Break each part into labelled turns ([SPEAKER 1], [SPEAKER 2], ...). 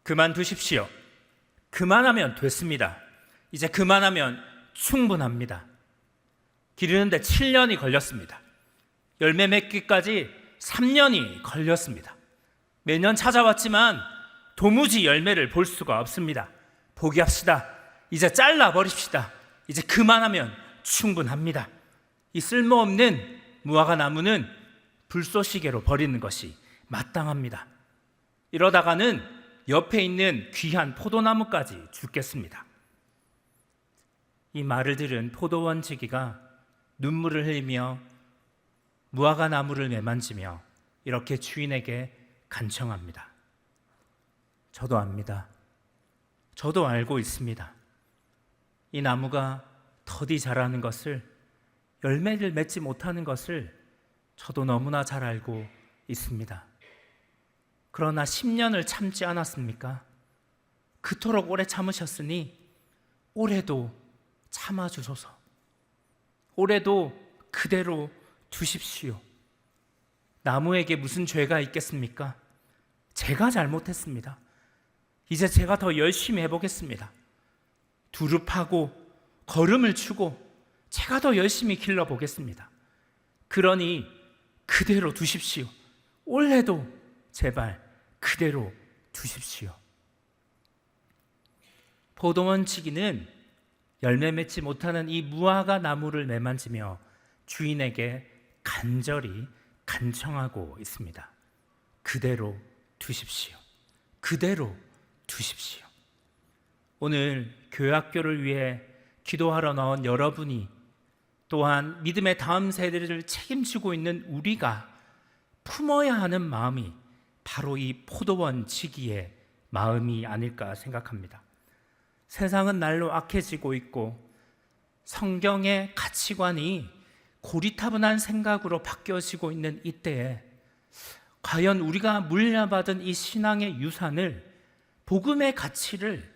[SPEAKER 1] 그만두십시오. 그만하면 됐습니다. 이제 그만하면 충분합니다. 기르는데 7년이 걸렸습니다. 열매 맺기까지 3년이 걸렸습니다. 매년 찾아왔지만 도무지 열매를 볼 수가 없습니다. 포기합시다. 이제 잘라버립시다. 이제 그만하면 충분합니다. 이 쓸모없는 무화과 나무는 불쏘시개로 버리는 것이 마땅합니다. 이러다가는 옆에 있는 귀한 포도나무까지 죽겠습니다. 이 말을 들은 포도원 지기가 눈물을 흘리며 무화과 나무를 매만지며 이렇게 주인에게 간청합니다. 저도 압니다. 저도 알고 있습니다. 이 나무가 더디 자라는 것을, 열매를 맺지 못하는 것을 저도 너무나 잘 알고 있습니다. 그러나 10년을 참지 않았습니까? 그토록 오래 참으셨으니 올해도 참아주소서. 올해도 그대로 두십시오. 나무에게 무슨 죄가 있겠습니까? 제가 잘못했습니다. 이제 제가 더 열심히 해보겠습니다. 두릅하고 걸음을 추고 제가 더 열심히 길러보겠습니다. 그러니 그대로 두십시오. 올해도 제발 그대로 두십시오. 포도원 치기는 열매 맺지 못하는 이 무화과 나무를 매만지며 주인에게 간절히 간청하고 있습니다. 그대로 두십시오. 그대로 두십시오. 오늘 교회학교를 위해 기도하러 나온 여러분이, 또한 믿음의 다음 세대를 책임지고 있는 우리가 품어야 하는 마음이 바로 이 포도원 치기의 마음이 아닐까 생각합니다. 세상은 날로 악해지고 있고 성경의 가치관이 고리타분한 생각으로 바뀌어지고 있는 이때에 과연 우리가 물려받은 이 신앙의 유산을, 복음의 가치를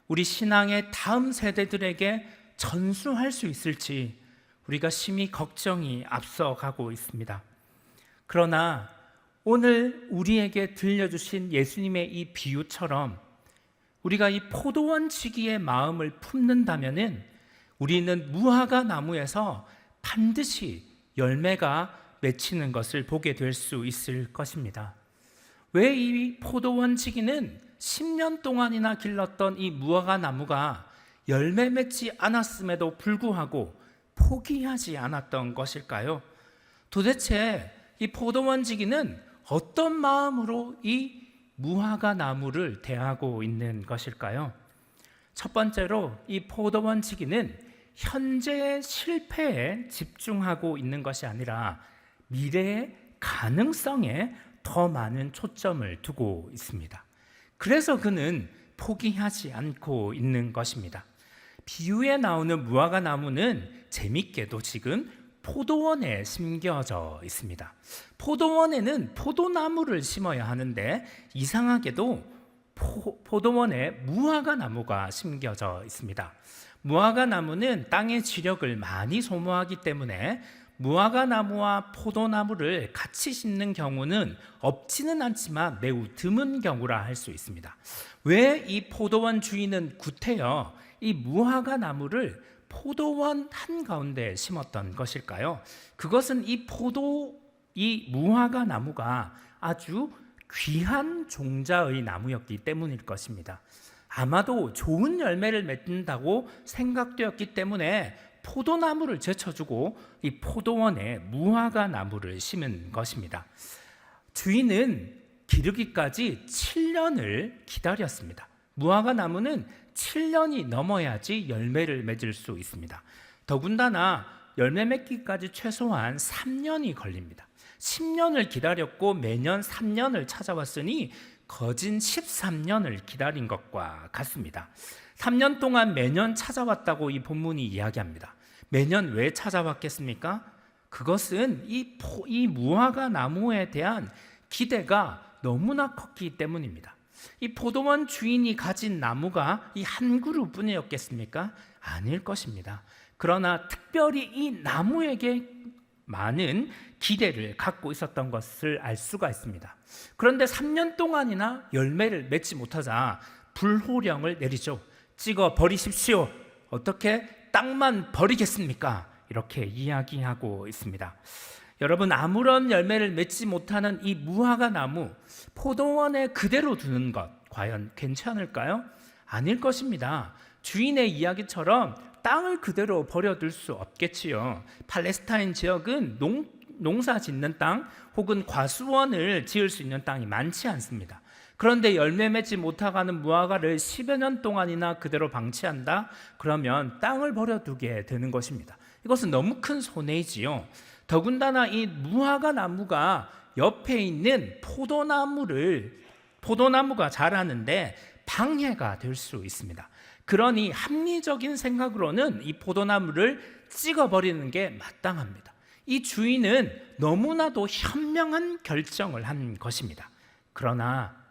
[SPEAKER 1] 우리 신앙의 다음 세대들에게 전수할 수 있을지 우리가 심히 걱정이 앞서가고 있습니다. 그러나 오늘 우리에게 들려주신 예수님의 이 비유처럼 우리가 이 포도원 치기의 마음을 품는다면은 우리는 무화과 나무에서 반드시 열매가 맺히는 것을 보게 될 수 있을 것입니다. 왜 이 포도원 치기는 10년 동안이나 길렀던 이 무화과 나무가 열매 맺지 않았음에도 불구하고 포기하지 않았던 것일까요? 도대체 이 포도원 지기는 어떤 마음으로 이 무화과 나무를 대하고 있는 것일까요? 첫 번째로 이 포도원 지기는 현재의 실패에 집중하고 있는 것이 아니라 미래의 가능성에 더 많은 초점을 두고 있습니다. 그래서 그는 포기하지 않고 있는 것입니다. 비유에 나오는 무화과 나무는 재밌게도 지금 포도원에 심겨져 있습니다. 포도원에는 포도나무를 심어야 하는데 이상하게도 포도원에 무화과 나무가 심겨져 있습니다. 무화과 나무는 땅의 지력을 많이 소모하기 때문에 무화과 나무와 포도나무를 같이 심는 경우는 없지는 않지만 매우 드문 경우라 할 수 있습니다. 왜 이 포도원 주인은 구태여 이 무화과 나무를 포도원 한가운데 심었던 것일까요? 그것은 이 무화과 나무가 아주 귀한 종자의 나무였기 때문일 것입니다. 아마도 좋은 열매를 맺는다고 생각되었기 때문에 포도나무를 제쳐주고 이 포도원에 무화과 나무를 심은 것입니다. 주인은 기르기까지 7년을 기다렸습니다. 무화과 나무는 7년이 넘어야지 열매를 맺을 수 있습니다. 더군다나 열매 맺기까지 최소한 3년이 걸립니다. 10년을 기다렸고 매년 3년을 찾아왔으니 거진 13년을 기다린 것과 같습니다. 3년 동안 매년 찾아왔다고 이 본문이 이야기합니다. 매년 왜 찾아왔겠습니까? 그것은 이 무화과 나무에 대한 기대가 너무나 컸기 때문입니다. 이 포도원 주인이 가진 나무가 이 한 그루뿐이었겠습니까? 아닐 것입니다. 그러나 특별히 이 나무에게 많은 기대를 갖고 있었던 것을 알 수가 있습니다. 그런데 3년 동안이나 열매를 맺지 못하자 불호령을 내리죠. 찍어 버리십시오. 어떻게 땅만 버리겠습니까? 이렇게 이야기하고 있습니다. 여러분, 아무런 열매를 맺지 못하는 이 무화과 나무, 포도원에 그대로 두는 것 과연 괜찮을까요? 아닐 것입니다. 주인의 이야기처럼 땅을 그대로 버려둘 수 없겠지요. 팔레스타인 지역은 농사 짓는 땅 혹은 과수원을 지을 수 있는 땅이 많지 않습니다. 그런데 열매 맺지 못하는 무화과를 10여 년 동안이나 그대로 방치한다? 그러면 땅을 버려두게 되는 것입니다. 이것은 너무 큰 손해이지요. 더군다나 이 무화과 나무가 옆에 있는 포도나무가 자라는데 방해가 될 수 있습니다. 그러니 합리적인 생각으로는 이 포도나무를 찍어버리는 게 마땅합니다. 이 주인은 너무나도 현명한 결정을 한 것입니다. 그러나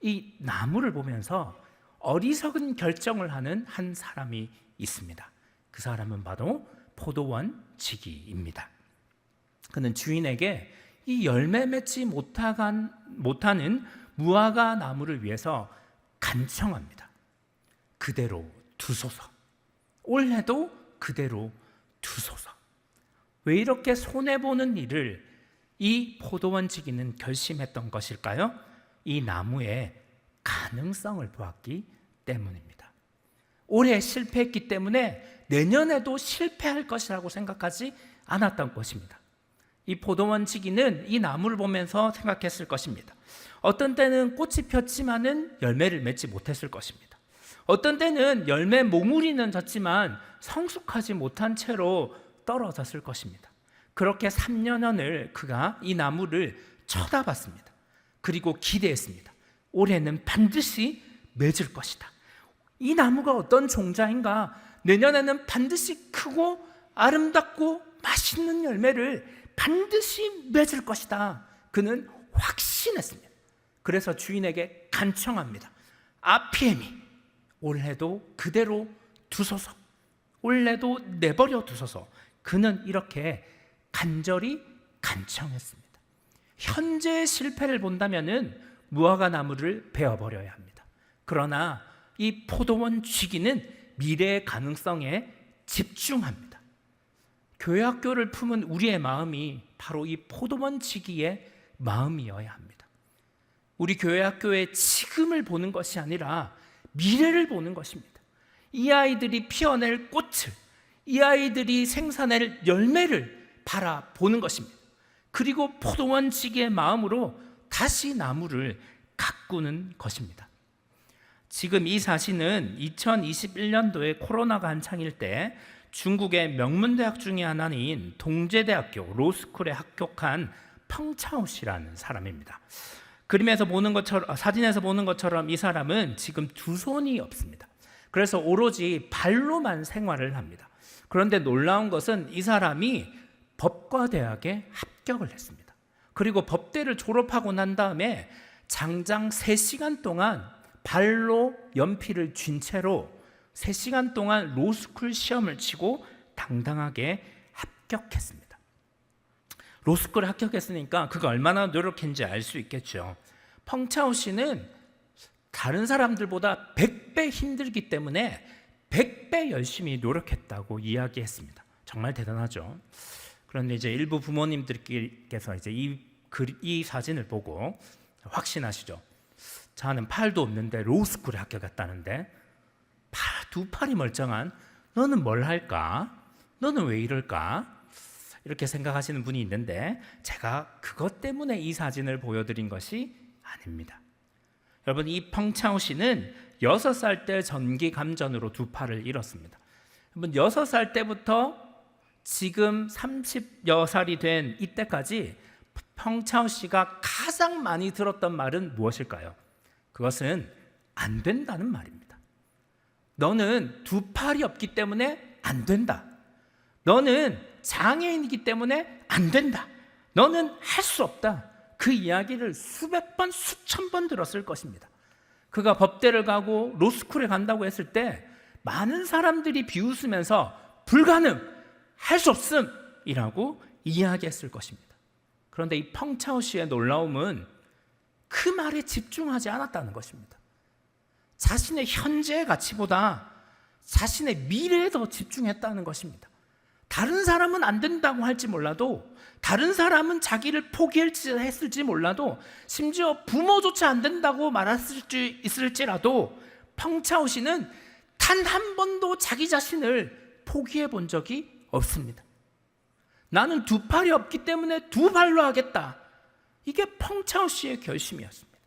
[SPEAKER 1] 이 나무를 보면서 어리석은 결정을 하는 한 사람이 있습니다. 그 사람은 바로 포도원 지기입니다. 그는 주인에게 이 열매 맺지 못하는 무화과 나무를 위해서 간청합니다. 그대로 두소서. 올해도 그대로 두소서. 왜 이렇게 손해보는 일을 이 포도원 지기는 결심했던 것일까요? 이 나무의 가능성을 보았기 때문입니다. 올해 실패했기 때문에 내년에도 실패할 것이라고 생각하지 않았던 것입니다. 이 포도원 지기는 이 나무를 보면서 생각했을 것입니다. 어떤 때는 꽃이 폈지만은 열매를 맺지 못했을 것입니다. 어떤 때는 열매 몽우리는 졌지만 성숙하지 못한 채로 떨어졌을 것입니다. 그렇게 3년을 그가 이 나무를 쳐다봤습니다. 그리고 기대했습니다. 올해는 반드시 맺을 것이다. 이 나무가 어떤 종자인가? 내년에는 반드시 크고 아름답고 맛있는 열매를 반드시 맺을 것이다. 그는 확신했습니다. 그래서 주인에게 간청합니다. 아피엠이 올해도 그대로 두소서. 올해도 내버려 두소서. 그는 이렇게 간절히 간청했습니다. 현재의 실패를 본다면은 무화과 나무를 베어버려야 합니다. 그러나 이 포도원 쥐기는 미래의 가능성에 집중합니다. 교회 학교를 품은 우리의 마음이 바로 이 포도원 쥐기의 마음이어야 합니다. 우리 교회 학교의 지금을 보는 것이 아니라 미래를 보는 것입니다. 이 아이들이 피어낼 꽃을, 이 아이들이 생산할 열매를 바라보는 것입니다. 그리고 포도원 쥐기의 마음으로 다시 나무를 가꾸는 것입니다. 지금 이 사진은 2021년도에 코로나가 한창일 때 중국의 명문대학 중에 하나인 동제대학교 로스쿨에 합격한 펑차오 씨라는 사람입니다. 사진에서 보는 것처럼 이 사람은 지금 두 손이 없습니다. 그래서 오로지 발로만 생활을 합니다. 그런데 놀라운 것은 이 사람이 법과대학에 합격을 했습니다. 그리고 법대를 졸업하고 난 다음에 장장 3시간 동안 발로 연필을 쥔 채로 3시간 동안 로스쿨 시험을 치고 당당하게 합격했습니다. 로스쿨에 합격했으니까 그가 얼마나 노력했는지 알 수 있겠죠. 펑차오 씨는 다른 사람들보다 100배 힘들기 때문에 100배 열심히 노력했다고 이야기했습니다. 정말 대단하죠. 그런데 이제 일부 부모님들께서 이제 이 사진을 보고 확신하시죠. 자는 팔도 없는데 로스쿨에 합격했다는데 두 팔이 멀쩡한 너는 뭘 할까? 너는 왜 이럴까? 이렇게 생각하시는 분이 있는데 제가 그것 때문에 이 사진을 보여드린 것이 아닙니다. 여러분, 이 펑차오 씨는 6살 때 전기 감전으로 두 팔을 잃었습니다. 여러분, 6살 때부터 지금 30여 살이 된 이때까지 펑차오 씨가 가장 많이 들었던 말은 무엇일까요? 그것은 안 된다는 말입니다. 너는 두 팔이 없기 때문에 안 된다. 너는 장애인이기 때문에 안 된다. 너는 할 수 없다. 그 이야기를 수백 번, 수천 번 들었을 것입니다. 그가 법대를 가고 로스쿨에 간다고 했을 때 많은 사람들이 비웃으면서 불가능, 할 수 없음 이라고 이야기했을 것입니다. 그런데 이 펑차오 씨의 놀라움은 그 말에 집중하지 않았다는 것입니다. 자신의 현재의 가치보다 자신의 미래에 더 집중했다는 것입니다. 다른 사람은 안 된다고 할지 몰라도, 다른 사람은 자기를 포기했을지 몰라도, 심지어 부모조차 안 된다고 말했을지라도 펑차오 씨는 단 한 번도 자기 자신을 포기해 본 적이 없습니다. 나는 두 팔이 없기 때문에 두 발로 하겠다. 이게 펑차오 씨의 결심이었습니다.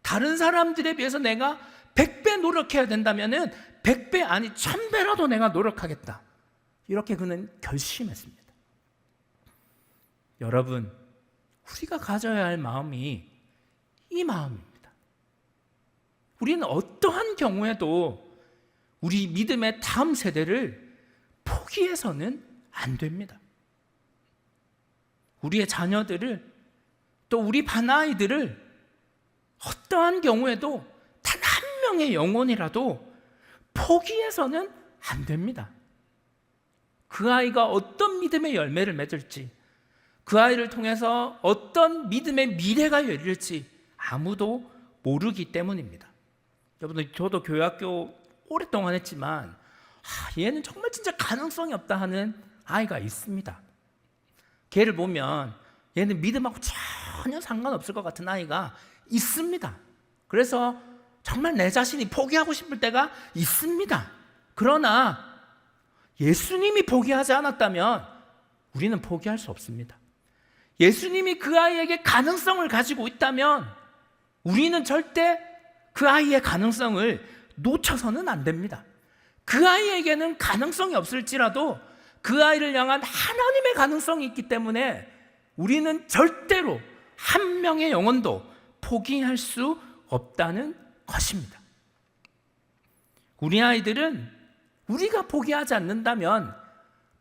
[SPEAKER 1] 다른 사람들에 비해서 내가 100배 노력해야 된다면 100배 아니 1000배라도 내가 노력하겠다. 이렇게 그는 결심했습니다. 여러분, 우리가 가져야 할 마음이 이 마음입니다. 우리는 어떠한 경우에도 우리 믿음의 다음 세대를 포기해서는 안 됩니다. 우리의 자녀들을, 또 우리 반아이들을 어떠한 경우에도 단 한 명의 영혼이라도 포기해서는 안 됩니다. 그 아이가 어떤 믿음의 열매를 맺을지, 그 아이를 통해서 어떤 믿음의 미래가 열릴지 아무도 모르기 때문입니다. 여러분들, 저도 교회학교 오랫동안 했지만 얘는 정말 진짜 가능성이 없다 하는 아이가 있습니다. 걔를 보면 얘는 믿음하고 전혀 상관없을 것 같은 아이가 있습니다. 그래서 정말 내 자신이 포기하고 싶을 때가 있습니다. 그러나 예수님이 포기하지 않았다면 우리는 포기할 수 없습니다. 예수님이 그 아이에게 가능성을 가지고 있다면 우리는 절대 그 아이의 가능성을 놓쳐서는 안 됩니다. 그 아이에게는 가능성이 없을지라도 그 아이를 향한 하나님의 가능성이 있기 때문에 우리는 절대로 한 명의 영혼도 포기할 수 없다는 것입니다. 우리 아이들은 우리가 포기하지 않는다면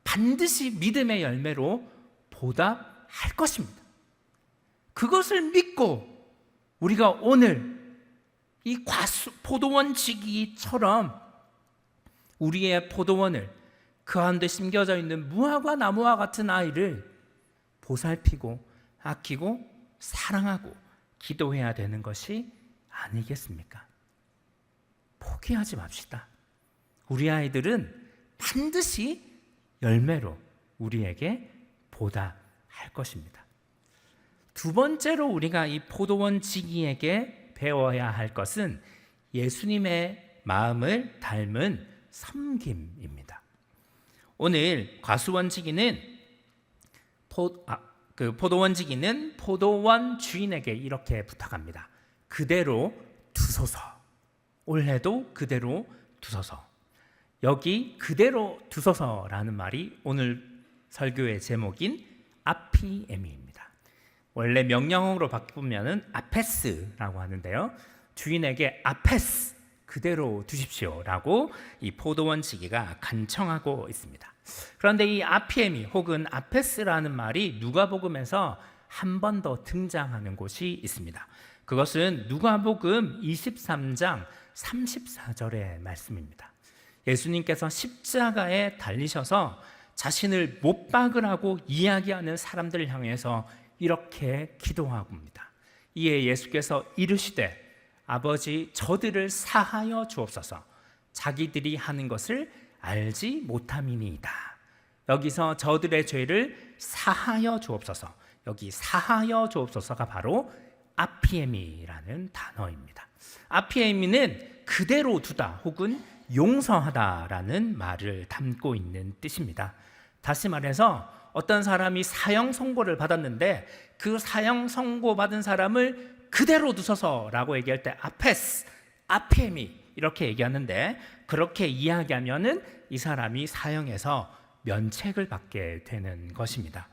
[SPEAKER 1] 반드시 믿음의 열매로 보답할 것입니다. 그것을 믿고 우리가 오늘 이 포도원 지기처럼 우리의 포도원을, 그 가운데 심겨져 있는 무화과 나무와 같은 아이를 보살피고 아끼고 사랑하고 기도해야 되는 것이 아니겠습니까? 포기하지 맙시다. 우리 아이들은 반드시 열매로 우리에게 보답할 것입니다. 두 번째로 우리가 이 포도원 지기에게 배워야 할 것은 예수님의 마음을 닮은 섬김입니다. 오늘 과수원 지기는 포도원 지기는 포도원 주인에게 이렇게 부탁합니다. 그대로 두소서. 올해도 그대로 두소서. 여기 그대로 두소서라는 말이 오늘 설교의 제목인 아피에미입니다. 원래 명령어로 바꾸면 아페스라고 하는데요, 주인에게 아페스, 그대로 두십시오라고 이 포도원 지기가 간청하고 있습니다. 그런데 이 아피에미 혹은 아페스라는 말이 누가복음에서 한 번 더 등장하는 곳이 있습니다. 그것은 누가복음 23장 34절의 말씀입니다. 예수님께서 십자가에 달리셔서 자신을 못 박으라고 이야기하는 사람들을 향해서 이렇게 기도합니다. 이에 예수께서 이르시되 아버지, 저들을 사하여 주옵소서. 자기들이 하는 것을 알지 못함이니이다. 여기서 저들의 죄를 사하여 주옵소서. 여기 사하여 주옵소서가 바로 아피에미라는 단어입니다. 아피에미는 그대로 두다 혹은 용서하다라는 말을 담고 있는 뜻입니다. 다시 말해서 어떤 사람이 사형 선고를 받았는데 그 사형 선고 받은 사람을 그대로 두소서라고 얘기할 때 아페스, 아피에미 이렇게 얘기하는데, 그렇게 이야기하면은 이 사람이 사형에서 면책을 받게 되는 것입니다.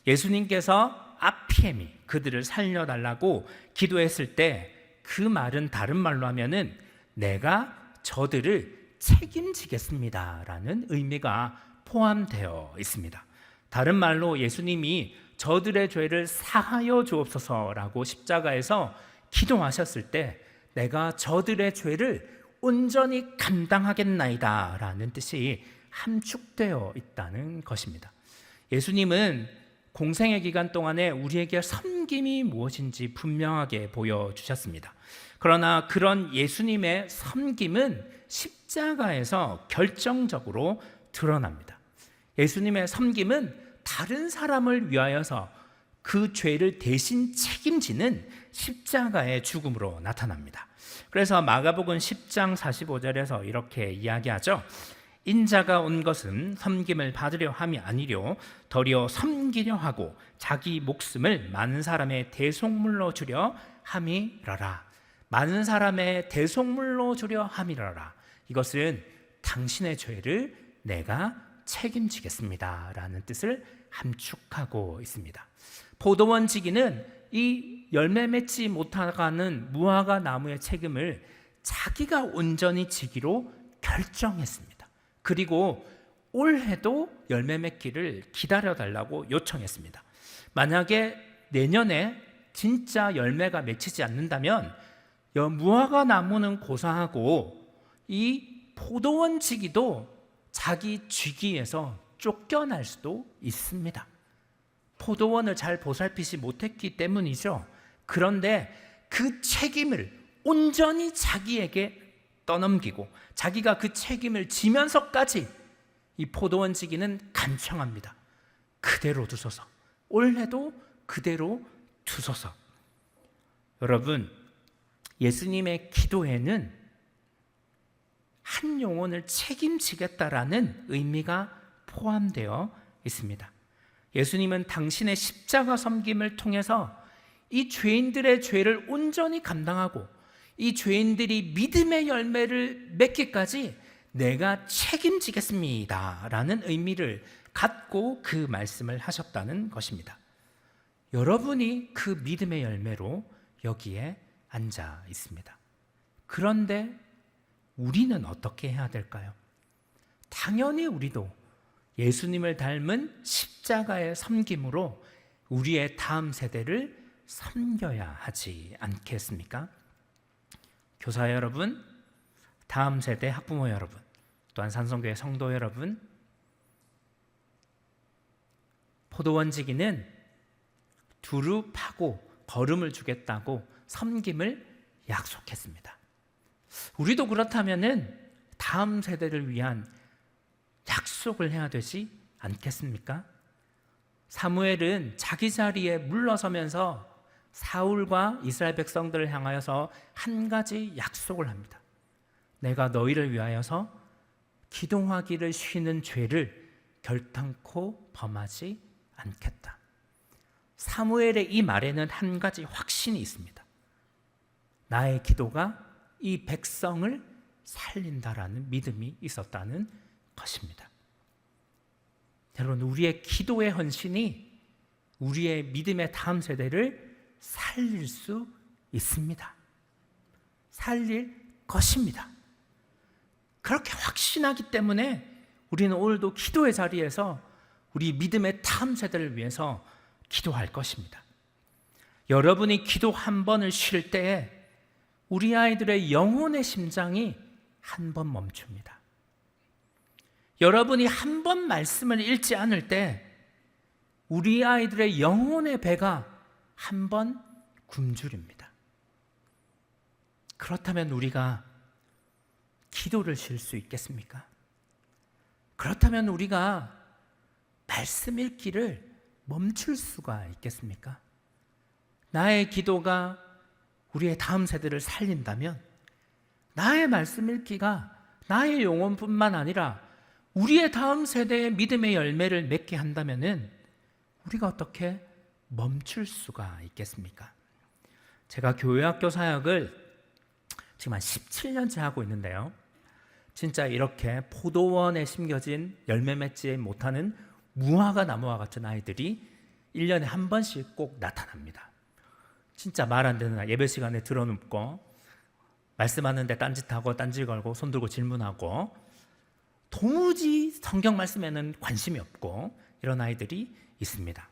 [SPEAKER 1] 예수님께서 아피에미, 그들을 살려달라고 기도했을 때 그 말은 다른 말로 하면은 내가 저들을 책임지겠습니다라는 의미가 포함되어 있습니다. 다른 말로 예수님이 저들의 죄를 사하여 주옵소서라고 십자가에서 기도하셨을 때 내가 저들의 죄를 온전히 감당하겠나이다 라는 뜻이 함축되어 있다는 것입니다. 예수님은 공생의 기간 동안에 우리에게 섬김이 무엇인지 분명하게 보여주셨습니다. 그러나 그런 예수님의 섬김은 십자가에서 결정적으로 드러납니다. 예수님의 섬김은 다른 사람을 위하여서 그 죄를 대신 책임지는 십자가의 죽음으로 나타납니다. 그래서 마가복음 10장 45절에서 이렇게 이야기하죠. 인자가 온 것은 섬김을 받으려 함이 아니려 도리어 섬기려 하고 자기 목숨을 많은 사람의 대속물로 주려 함이라라. 많은 사람의 대속물로 주려 함이라라. 이것은 당신의 죄를 내가 책임지겠습니다 라는 뜻을 함축하고 있습니다. 포도원 지기는 이 열매 맺지 못하는 무화과 나무의 책임을 자기가 온전히 지기로 결정했습니다. 그리고 올해도 열매 맺기를 기다려달라고 요청했습니다. 만약에 내년에 진짜 열매가 맺히지 않는다면 무화과 나무는 고사하고 이 포도원 지기도 자기 쥐기에서 쫓겨날 수도 있습니다. 포도원을 잘 보살피지 못했기 때문이죠. 그런데 그 책임을 온전히 자기에게 떠넘기고 자기가 그 책임을 지면서까지 이 포도원 지기는 간청합니다. 그대로 두소서. 올해도 그대로 두소서. 여러분, 예수님의 기도에는 한 영혼을 책임지겠다라는 의미가 포함되어 있습니다. 예수님은 당신의 십자가 섬김을 통해서 이 죄인들의 죄를 온전히 감당하고 이 죄인들이 믿음의 열매를 맺기까지 내가 책임지겠습니다 라는 의미를 갖고 그 말씀을 하셨다는 것입니다. 여러분이 그 믿음의 열매로 여기에 앉아 있습니다. 그런데 우리는 어떻게 해야 될까요? 당연히 우리도 예수님을 닮은 십자가의 섬김으로 우리의 다음 세대를 섬겨야 하지 않겠습니까? 교사 여러분, 다음 세대 학부모 여러분, 또한 산성교회 성도 여러분, 포도원 지기는 두루 파고 거름을 주겠다고 섬김을 약속했습니다. 우리도 그렇다면은 다음 세대를 위한 약속을 해야 되지 않겠습니까? 사무엘은 자기 자리에 물러서면서 사울과 이스라엘 백성들을 향하여서 한 가지 약속을 합니다. 내가 너희를 위하여서 기도하기를 쉬는 죄를 결단코 범하지 않겠다. 사무엘의 이 말에는 한 가지 확신이 있습니다. 나의 기도가 이 백성을 살린다라는 믿음이 있었다는 것입니다. 여러분, 우리의 기도의 헌신이 우리의 믿음의 다음 세대를 살릴 수 있습니다. 살릴 것입니다. 그렇게 확신하기 때문에 우리는 오늘도 기도의 자리에서 우리 믿음의 다음 세대를 위해서 기도할 것입니다. 여러분이 기도 한 번을 쉴 때에 우리 아이들의 영혼의 심장이 한 번 멈춥니다. 여러분이 한 번 말씀을 읽지 않을 때 우리 아이들의 영혼의 배가 한 번 굶주립니다. 그렇다면 우리가 기도를 쉴 수 있겠습니까? 그렇다면 우리가 말씀 읽기를 멈출 수가 있겠습니까? 나의 기도가 우리의 다음 세대를 살린다면 나의 말씀 읽기가 나의 영혼뿐만 아니라 우리의 다음 세대의 믿음의 열매를 맺게 한다면 우리가 어떻게 멈출 수가 있겠습니까? 제가 교회학교 사역을 지금 한 17년째 하고 있는데요, 진짜 이렇게 포도원에 심겨진 열매 맺지 못하는 무화과 나무와 같은 아이들이 1년에 한 번씩 꼭 나타납니다. 진짜 말 안 되는 예배 시간에 드러눕고 말씀하는데 딴짓하고 딴지 걸고 손 들고 질문하고 도무지 성경 말씀에는 관심이 없고 이런 아이들이 있습니다.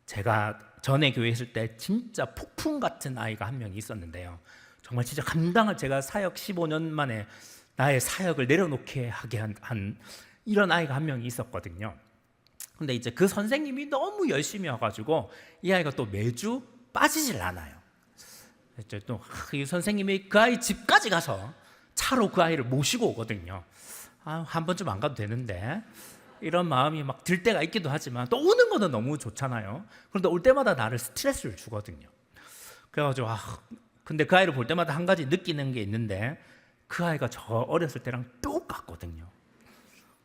[SPEAKER 1] 제가 전에 교회에 있을 때 진짜 폭풍 같은 아이가 한 명이 있었는데요, 정말 진짜 감당을, 제가 사역 15년 만에 나의 사역을 내려놓게 하게 한 이런 아이가 한 명이 있었거든요. 근데 이제 그 선생님이 너무 열심히 와가지고 이 아이가 또 매주 빠지질 않아요. 이제 또 이 선생님이 그 아이 집까지 가서 차로 그 아이를 모시고 오거든요. 한 번쯤 안 가도 되는데 이런 마음이 막 들 때가 있기도 하지만 또 오는 거는 너무 좋잖아요. 그런데 올 때마다 나를 스트레스를 주거든요. 그래가지고 근데 그 아이를 볼 때마다 한 가지 느끼는 게 있는데 그 아이가 저 어렸을 때랑 똑같거든요.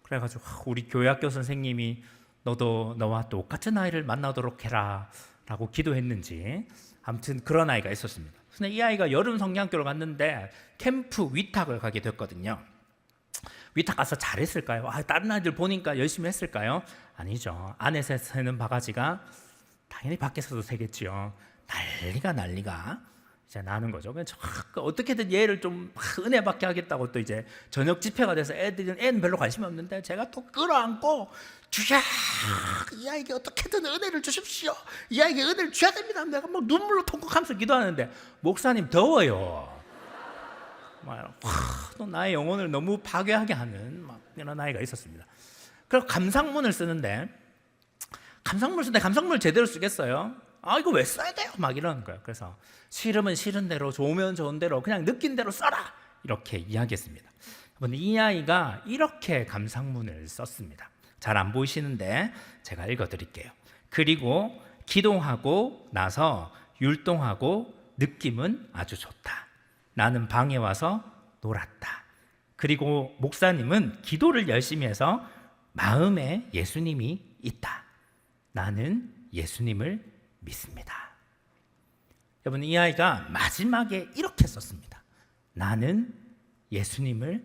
[SPEAKER 1] 그래가지고 우리 교회학교 선생님이 너도 너와 똑같은 아이를 만나도록 해라 라고 기도했는지 아무튼 그런 아이가 있었습니다. 근데 이 아이가 여름 성경학교를 갔는데 캠프 위탁을 가게 됐거든요. 위탁 가서 잘했을까요? 다른 아이들 보니까 열심히 했을까요? 아니죠. 안에서 새는 바가지가 당연히 밖에서도 새겠지요. 난리가 이제 나는 거죠. 그래서 어떻게든 얘를 좀 은혜 받게 하겠다고 또 이제 저녁 집회가 돼서 애는 별로 관심이 없는데 제가 또 끌어안고 주야, 이 아이에게 어떻게든 은혜를 주십시오. 이 아이에게 은혜를 줘야 됩니다. 내가 막 눈물로 통곡하면서 기도하는데 목사님 더워요. 또 나의 영혼을 너무 파괴하게 하는 막 이런 아이가 있었습니다. 그래서 감상문을 쓰는데 감상문을 제대로 쓰겠어요? 이거 왜 써야 돼요? 막 이러는 거예요. 그래서 싫으면 싫은 대로, 좋으면 좋은 대로 그냥 느낀 대로 써라 이렇게 이야기했습니다. 이 아이가 이렇게 감상문을 썼습니다. 잘 안 보이시는데 제가 읽어드릴게요. 그리고 기도하고 나서 율동하고 느낌은 아주 좋다. 나는 방에 와서 놀았다. 그리고 목사님은 기도를 열심히 해서 마음에 예수님이 있다. 나는 예수님을 믿습니다. 여러분, 이 아이가 마지막에 이렇게 썼습니다. 나는 예수님을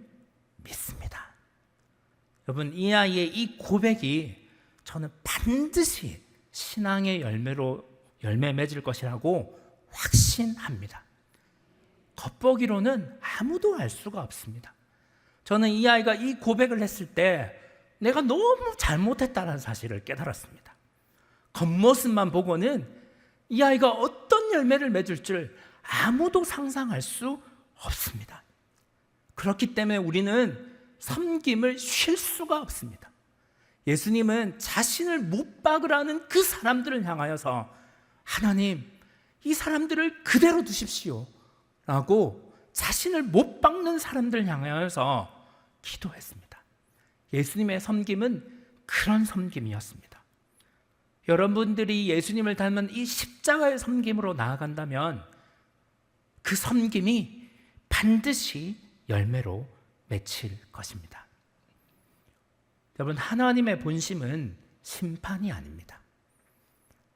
[SPEAKER 1] 믿습니다. 여러분, 이 아이의 이 고백이 저는 반드시 신앙의 열매 맺을 것이라고 확신합니다. 겉보기로는 아무도 알 수가 없습니다. 저는 이 아이가 이 고백을 했을 때 내가 너무 잘못했다는 사실을 깨달았습니다. 겉모습만 보고는 이 아이가 어떤 열매를 맺을 줄 아무도 상상할 수 없습니다. 그렇기 때문에 우리는 섬김을 쉴 수가 없습니다. 예수님은 자신을 못 박으라는 그 사람들을 향하여서 하나님, 이 사람들을 그대로 두십시오 라고 자신을 못 박는 사람들을 향하여서 기도했습니다. 예수님의 섬김은 그런 섬김이었습니다. 여러분들이 예수님을 닮은 이 십자가의 섬김으로 나아간다면 그 섬김이 반드시 열매로 맺힐 것입니다. 여러분, 하나님의 본심은 심판이 아닙니다.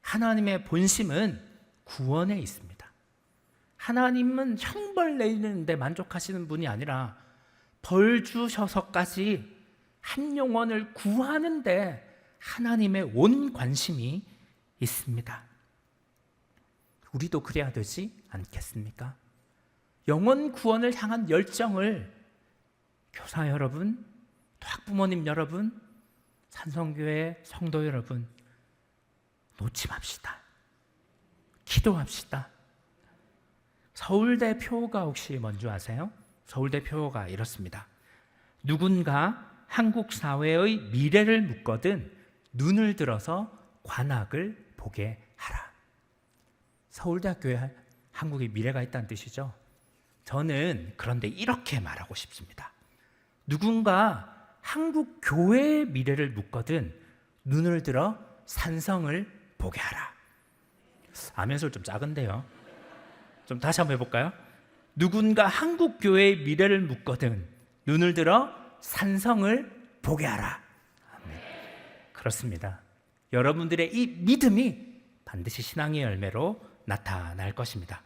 [SPEAKER 1] 하나님의 본심은 구원에 있습니다. 하나님은 형벌 내리는데 만족하시는 분이 아니라 벌 주셔서까지 한 영혼을 구하는데 하나님의 온 관심이 있습니다. 우리도 그래야 되지 않겠습니까? 영혼 구원을 향한 열정을 교사 여러분, 또 학부모님 여러분, 산성교회 성도 여러분 놓지 맙시다. 기도합시다. 서울대 표어가 혹시 뭔지 아세요? 서울대 표어가 이렇습니다. 누군가 한국 사회의 미래를 묻거든 눈을 들어서 관악을 보게 하라. 서울대학교에 한국의 미래가 있다는 뜻이죠. 저는 그런데 이렇게 말하고 싶습니다. 누군가 한국 교회의 미래를 묻거든 눈을 들어 산성을 보게 하라. 아멘소리 좀 작은데요. 좀 다시 한번 해볼까요? 누군가 한국 교회의 미래를 묻거든 눈을 들어 산성을 보게 하라. 아멘. 그렇습니다. 여러분들의 이 믿음이 반드시 신앙의 열매로 나타날 것입니다.